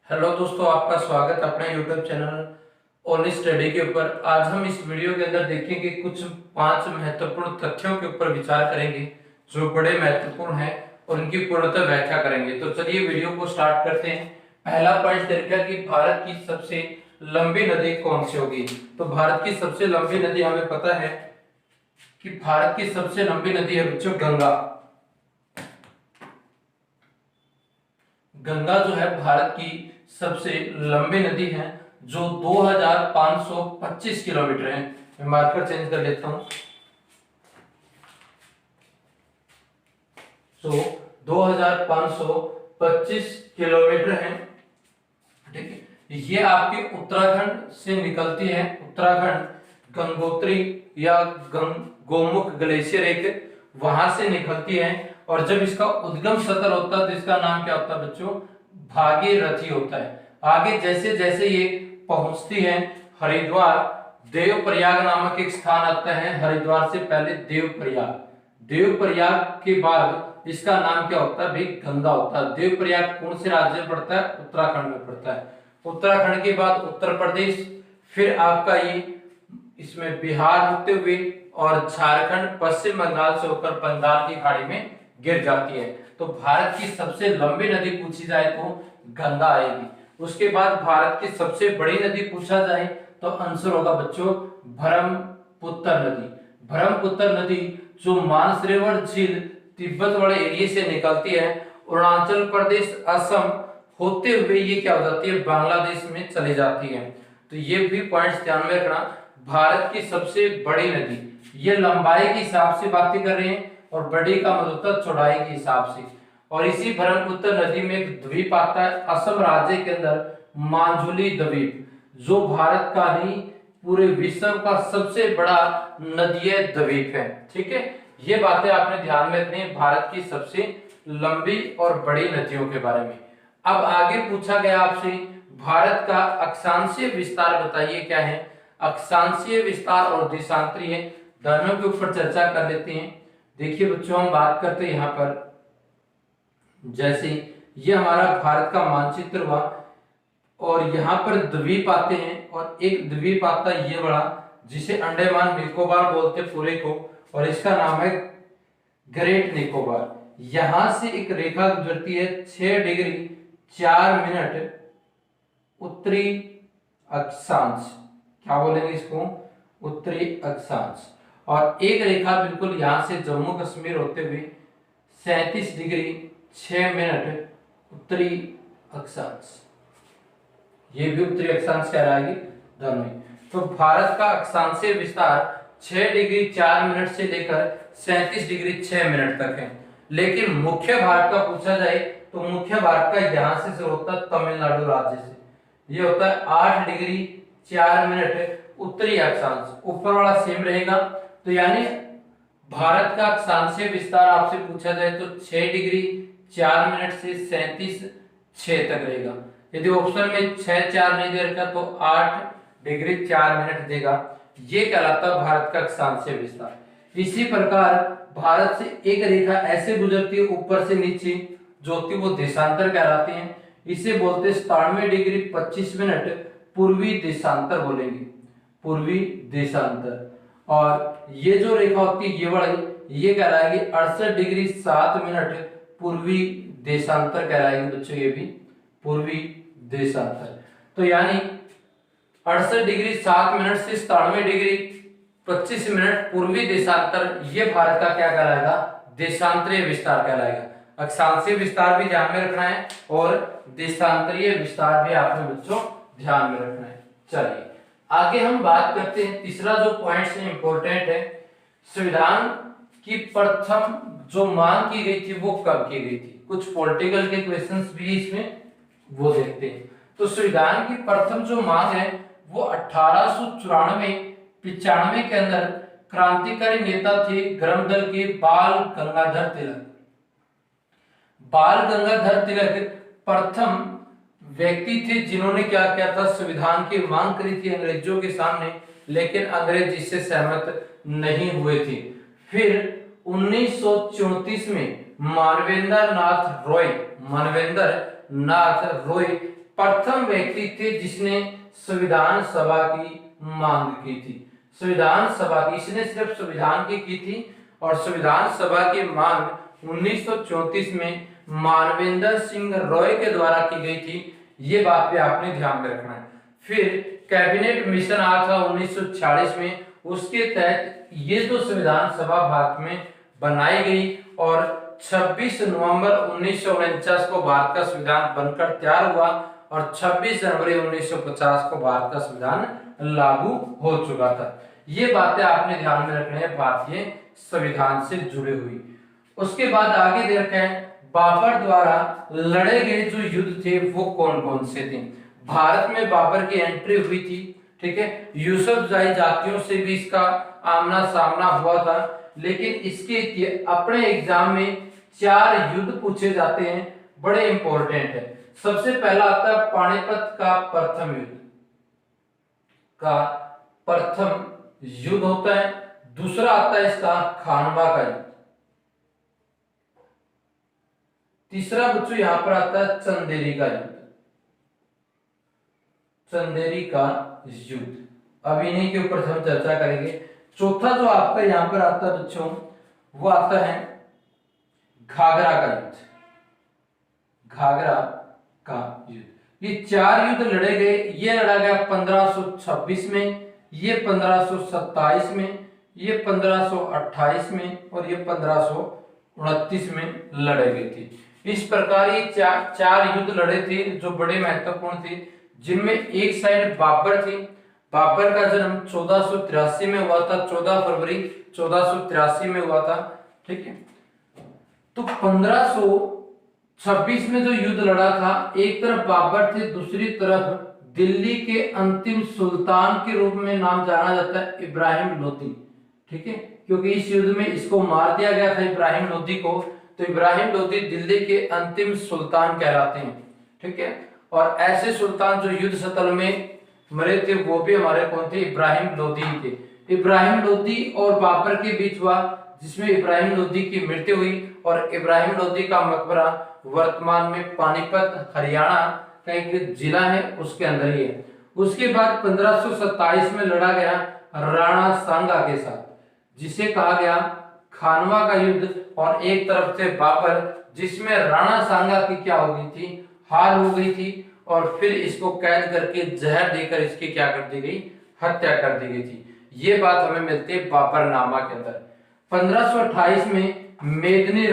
Hello दोस्तों, आपका स्वागत अपने YouTube चैनल ओनली स्टडी के ऊपर। आज हम इस वीडियो के अंदर देखेंगे कुछ 5 महत्वपूर्ण तथ्यों के ऊपर विचार करेंगे जो बड़े महत्वपूर्ण हैं और उनकी पूर्णतः व्याख्या करेंगे। तो चलिए वीडियो को स्टार्ट करते हैं। पहला पॉइंट देखा कि भारत की सबसे लंबी नदी कौन सी होगी। तो भारत की सबसे लंबी नदी हमें पता है कि भारत की सबसे लंबी नदी है बच्चों गंगा। गंगा जो है भारत की सबसे लंबी नदी है जो 2525 किलोमीटर है। मैं मार्कर चेंज कर लेता हूं। तो 2525 किलोमीटर है। ठीक है, ये आपके उत्तराखंड से निकलती है। उत्तराखंड गंगोत्री या गोमुख ग्लेशियर एक वहां से निकलती है और जब इसका उद्गम स्थल होता है तो इसका नाम क्या होता है बच्चों? भागीरथी होता है। आगे जैसे जैसे ये पहुंचती है हरिद्वार, देवप्रयाग नामक एक स्थान आता है। हरिद्वार से पहले देवप्रयाग, देवप्रयाग के बाद इसका नाम क्या होता है भाई? गंगा होता है। देवप्रयाग कौन से राज्य में पड़ता है? उत्तराखंड में पड़ता है। उत्तराखंड के बाद उत्तर प्रदेश, फिर आपका ये इसमें बिहार होते हुए और झारखंड पश्चिम बंगाल से होकर बंगाल की खाड़ी में गिर जाती है। तो भारत की सबसे लंबी नदी पूछी जाए तो गंगा आएगी। उसके बाद भारत की सबसे बड़ी नदी पूछा जाए तो आंसर होगा बच्चों ब्रह्मपुत्र नदी। ब्रह्मपुत्र नदी जो मानसरोवर झील तिब्बत वाले एरिया से निकलती है, अरुणाचल प्रदेश असम होते हुए ये क्या हो जाती है? बांग्लादेश में चली जाती है। तो ये भी पॉइंट्स ध्यान में रखना। भारत की सबसे बड़ी नदी, ये लंबाई के हिसाब से बातें कर रहे हैं और बड़ी का मतलब चौड़ाई के हिसाब से। और इसी ब्रह्मपुत्र नदी में एक द्वीप आता है असम राज्य के अंदर, माजुली द्वीप, जो भारत का नहीं पूरे विश्व का सबसे बड़ा नदीय द्वीप है। ठीक है, ये बातें आपने ध्यान में रखनी है भारत की सबसे लंबी और बड़ी नदियों के बारे में। अब आगे पूछा गया आपसे भारत का अक्षांशीय विस्तार बताइए क्या है। अक्षांशीय विस्तार और देशांतरीय दोनों के ऊपर चर्चा कर लेते हैं। देखिए बच्चों, हम बात करते हैं यहाँ पर, जैसे ये हमारा भारत का मानचित्र हुआ और यहाँ पर द्वीप आते हैं और एक द्वीप आता है ये बड़ा, जिसे अंडमान निकोबार बोलते पूरे को, और इसका नाम है ग्रेट निकोबार। यहां से एक रेखा गुजरती है 6 डिग्री 4 मिनट उत्तरी अक्षांश, क्या बोलेंगे इसको? उत्तरी अक्षांश। और एक रेखा बिल्कुल यहां से जम्मू कश्मीर होते हुए 37 डिग्री 6 मिनट उत्तरी अक्षांश, ये भी उत्तरी अक्षांश कहलाएगी दोनों ही। तो भारत का अक्षांशीय विस्तार 6 डिग्री 4 मिनट से लेकर 37 डिग्री 6 मिनट तक है। लेकिन मुख्य भारत का पूछा जाए तो मुख्य भारत का यहां से शुरू होता है तमिलनाडु राज्य से, ये होता है 8 डिग्री 4 मिनट उत्तरी अक्षांश, ऊपर वाला सेम रहेगा। तो यानी भारत का अक्षांशीय विस्तार आपसे पूछा जाए तो 6 डिग्री 4 मिनट से 37.6 तक रहेगा। यदि ऑप्शन में 6 4 नहीं दे रखा तो 8 डिग्री 4 मिनट देगा। ये कहलाता है भारत का अक्षांशीय विस्तार। इसी प्रकार भारत से एक रेखा ऐसे गुजरती है ऊपर से नीचे, जो कि वो देशांतर कहलाती है। इसे बोलते 97 डिग्री 25 मिनट पूर्वी देशांतर बोलेंगे, पूर्वी देशांतर। और ये जो रेखा होती है ये वाली, ये कहलाएगी 68 डिग्री 7 मिनट पूर्वी देशांतर कहलाएगी बच्चों, ये भी पूर्वी देशांतर। तो यानी 68 डिग्री 7 मिनट से 97 डिग्री 25 मिनट पूर्वी देशांतर, ये भारत का क्या कहलाएगा? देशांतरीय विस्तार कहलाएगा। अक्षांशीय विस्तार भी ध्यान में रखना है और देशांतरीय विस्तार भी आपने बच्चों ध्यान में रखना है। चलिए आगे हम बात करते हैं। तीसरा जो पॉइंट है इंपॉर्टेंट है, संविधान की प्रथम जो मांग की गई थी वो कब की गई थी? कुछ पॉलिटिकल के क्वेश्चंस भी इसमें वो देखते हैं। तो संविधान की प्रथम जो मांग है वो 1894-95 के अंदर क्रांतिकारी नेता थे गर्म दल के बाल गंगाधर तिलक। बाल गंगाधर तिलक प्रथम व्यक्ति थे जिन्होंने क्या किया था? संविधान की मांग करी थी अंग्रेजों के सामने, लेकिन अंग्रेज इससे सहमत नहीं हुए थे। फिर 1934 में मानवेंद्र नाथ रॉय प्रथम व्यक्ति थे जिसने संविधान सभा की मांग की थी। संविधान सभा की, इसने सिर्फ संविधान की थी और संविधान सभा की मांग 1934 में मानवेंद्र सिंह रॉय के द्वारा की गई थी। ये बात पे आपने ध्यान में रखना है। फिर कैबिनेट मिशन आया था 1946 में, उसके तहत ये जो संविधान सभा भारत में बनाई गई और 26 नवंबर 1949 को भारत का संविधान बनकर तैयार हुआ और 26 जनवरी 1950 को भारत का संविधान लागू हो चुका था। ये बातें आपने ध्यान में रखनी है भारतीय संविधान से जुड़ी हुई। उसके बाद आगे देखते हैं बाबर द्वारा लड़े गए जो युद्ध थे वो कौन कौन से थे। भारत में बाबर की एंट्री हुई थी, ठीक है। यूसुफजाई जातियों से भी इसका आमना सामना हुआ था, लेकिन इसके अपने एग्जाम में 4 युद्ध पूछे जाते हैं, बड़े इंपॉर्टेंट है। सबसे पहला आता है पानीपत का प्रथम युद्ध होता है। दूसरा आता है इसका खानवा का युद्ध। तीसरा बच्चों यहां पर आता है चंदेरी का युद्ध। अब इन्हीं के ऊपर हम चर्चा करेंगे। चौथा जो आपका यहां पर आता है बच्चों वो आता है घाघरा का युद्ध। ये 4 युद्ध लड़े गए। ये लड़ा गया 1526 में, ये 1527 में, ये 1528 में और ये 1529 में लड़े गए थे। इस प्रकार ये 4 युद्ध लड़े थे जो बड़े महत्वपूर्ण थे, जिनमें एक साइड बाबर थी। बाबर का जन्म 1483 में हुआ था, 14 फरवरी 1483 में हुआ था, ठीक है। तो 1526 में जो युद्ध लड़ा था, एक तरफ बाबर थे, दूसरी तरफ दिल्ली के अंतिम सुल्तान के रूप में नाम जाना जाता है इब्राहिम लोदी, ठीक है। क्योंकि इस युद्ध में इसको मार दिया गया था इब्राहिम लोदी को, तो इब्राहिम लोदी दिल्ली के अंतिम सुल्तान कहलाते हैं, ठीक है। और ऐसे सुल्तान जो युद्ध स्थल में मरे थे वो भी हमारे कौन थे, इब्राहिम लोदी थे। इब्राहिम लोदी और बाबर के बीच हुआ, जिसमें इब्राहिम लोदी की मृत्यु हुई और इब्राहिम लोदी का मकबरा वर्तमान में पानीपत हरियाणा का एक जिला है उसके अंदर ही है। उसके बाद 1527 में लड़ा गया राणा सांगा के साथ, जिसे कहा गया खानवा का युद्ध। और एक तरफ से बाबर, जिसमें राणा सांगा की क्या हो गई थी, हार हो गई थी और फिर इसको कैद करके जहर देकर इसकी क्या कर दी गई, हत्या कर दी गई थी। ये बात हमें मिलती है बाबरनामा के अंदर। 1528 में मेदिनी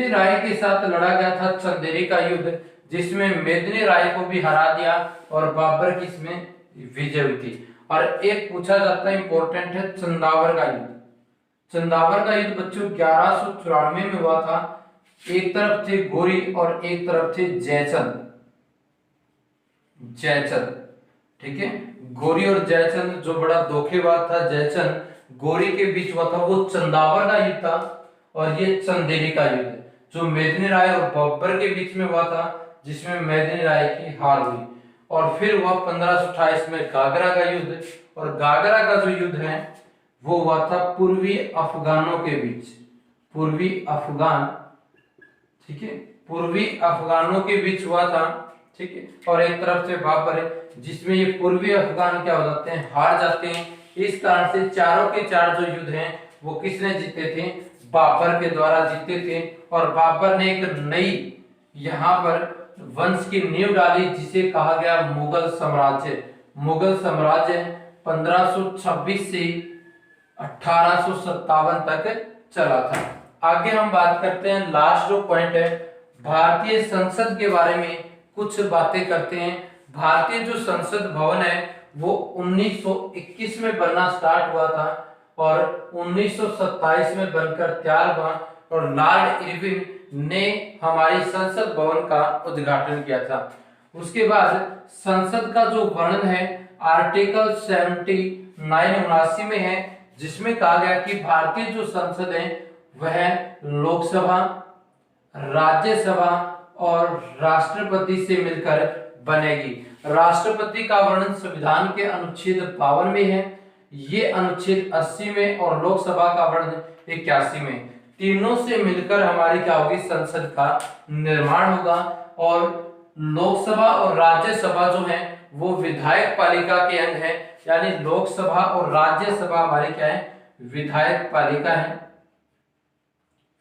राय के साथ लड़ा गया था चंदेरी का युद्ध, जिसमें मेदिनी राय को भी हरा दिया और बाबर की इसमें विजय हुई थी। और एक पूछा जाता है इंपॉर्टेंट है चंदावर का युद्ध। चंदावर का युद्ध बच्चों 1194 में हुआ था। एक तरफ थे गोरी और एक तरफ थे जयचंद, ठीक है। गोरी और जयचंद, जो बड़ा धोखेबाज था जयचंद, गोरी के बीच हुआ था, वो चंदावर का युद्ध था। और ये चंदेरी का युद्ध जो मेदिनी राय और बाबर के बीच में हुआ था, जिसमें मेदिनी राय की हार हुई। और फिर हुआ 1528 में घाघरा का युद्ध। और घाघरा का जो युद्ध है वो हुआ था पूर्वी अफगानों के बीच, ठीक है, पूर्वी अफगानों के बीच हुआ था, ठीक है। और एक तरफ से बाबर है, जिसमें ये पूर्वी अफगान क्या हो जाते हैं, हार जाते हैं। इस कारण से चारों के चार जो युद्ध हैं वो किसने जीते थे, बाबर के द्वारा जीते थे। और बाबर ने एक नई यहाँ पर वंश की नींव डाली, जिसे कहा गया मुगल साम्राज्य। मुगल साम्राज्य 1526 से 1857 तक चला था। आगे हम बात करते हैं, लास्ट जो पॉइंट है भारतीय संसद के बारे में कुछ बातें करते हैं। भारतीय जो संसद भवन है वो 1921 में बनना स्टार्ट हुआ था और 1927 में बनकर तैयार हुआ। और लॉर्ड इरविन ने हमारी संसद भवन का उद्घाटन किया था। उसके बाद संसद का जो वर्णन है आर्टिकल 79 में है, जिसमें कहा गया कि भारतीय जो संसद है वह लोकसभा, राज्यसभा और राष्ट्रपति से मिलकर बनेगी। राष्ट्रपति का वर्णन संविधान के अनुच्छेद 52 में है, ये अनुच्छेद 80 में, और लोकसभा का वर्णन 81 में। तीनों से मिलकर हमारी क्या होगी, संसद का निर्माण होगा। और लोकसभा और राज्यसभा जो है वो विधायक पालिका के अंग है, यानी लोकसभा और राज्यसभा हमारी क्या है, विधायक पालिका है।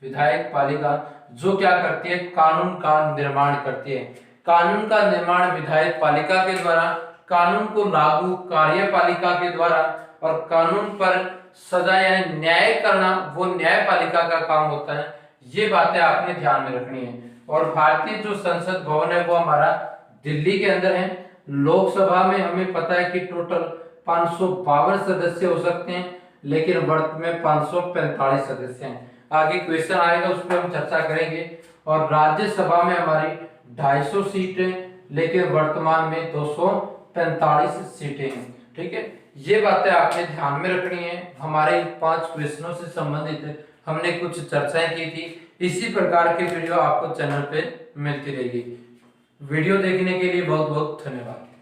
विधायक पालिका जो क्या करती है, कानून का निर्माण करती है। कानून का निर्माण विधायक पालिका के द्वारा, कानून को लागू कार्यपालिका के द्वारा, और कानून पर सजा या न्याय करना वो न्यायपालिका का काम होता है। ये बातें आपने ध्यान में रखनी है। और भारतीय जो संसद भवन है वो हमारा दिल्ली के अंदर है। लोकसभा में हमें पता है कि टोटल 552 सदस्य हो सकते हैं, लेकिन वर्तमान में 545 सदस्य हैं। आगे क्वेश्चन आएगा उस पर हम चर्चा करेंगे। और राज्यसभा में हमारी 250 सीटें, लेकिन वर्तमान में 245 सीटें हैं। ठीक है, ये बातें आपने ध्यान में रखनी है। हमारे 5 क्वेश्चनों से संबंधित हमने कुछ चर्चाएं की थी। इसी प्रकार की वीडियो आपको चैनल पे मिलती रहेगी। वीडियो देखने के लिए बहुत बहुत धन्यवाद।